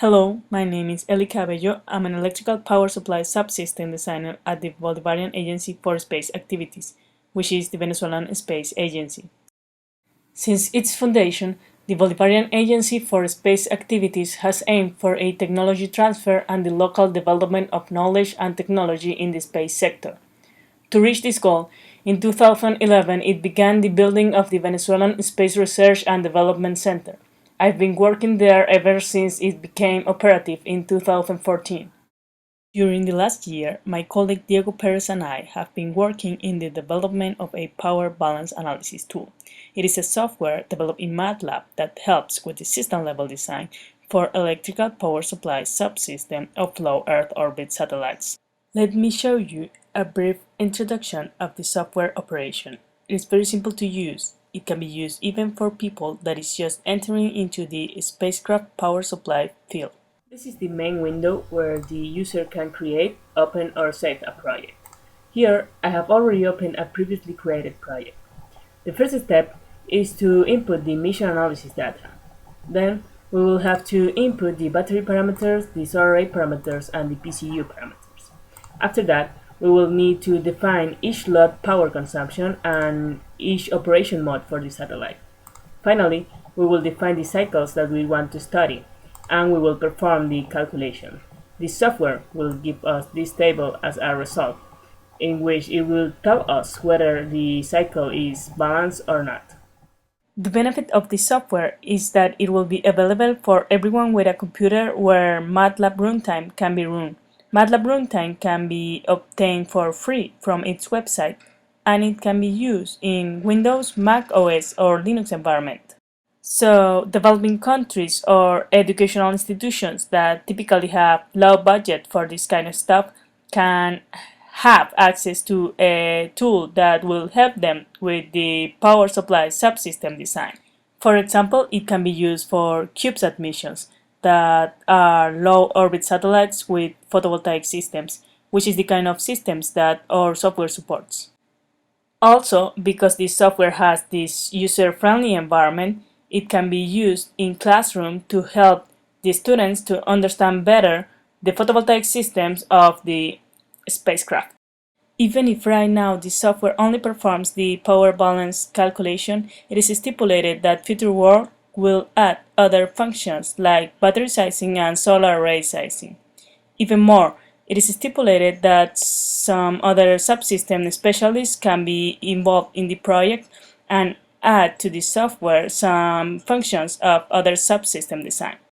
Hello, my name is Elyka Abello. I'm an electrical power supply subsystem designer at the Bolivarian Agency for Space Activities, which is the Venezuelan space agency. Since its foundation, the Bolivarian Agency for Space Activities has aimed for a technology transfer and the local development of knowledge and technology in the space sector. To reach this goal, in 2011 it began the building of the Venezuelan Space Research and Development Center. I've been working there ever since it became operative in 2014. During the last year, my colleague Diego Perez and I have been working in the development of a power balance analysis tool. It is a software developed in MATLAB that helps with the system-level design for electrical power supply subsystem of low Earth orbit satellites. Let me show you a brief introduction of the software operation. It is very simple to use. It can be used even for people that is just entering into the spacecraft power supply field. This is the main window where the user can create, open or save a project. Here I have already opened a previously created project. The first step is to input the mission analysis data. Then we will have to input the battery parameters, the solar array parameters and the PCU parameters. After that, we will need to define each lot power consumption and each operation mode for the satellite. Finally, we will define the cycles that we want to study, and we will perform the calculation. The software will give us this table as a result, in which it will tell us whether the cycle is balanced or not. The benefit of this software is that it will be available for everyone with a computer where MATLAB runtime can be run. MATLAB runtime can be obtained for free from its website, and it can be used in Windows, Mac OS, or Linux environment. So, developing countries or educational institutions that typically have low budget for this kind of stuff can have access to a tool that will help them with the power supply subsystem design. For example, it can be used for CubeSat missions that are low orbit satellites with photovoltaic systems, which is the kind of systems that our software supports. Also, because this software has this user-friendly environment, it can be used in classroom to help the students to understand better the photovoltaic systems of the spacecraft. Even if right now the software only performs the power balance calculation, it is stipulated that future work will add other functions like battery sizing and solar array sizing. Even more, it is stipulated that some other subsystem specialists can be involved in the project and add to the software some functions of other subsystem design.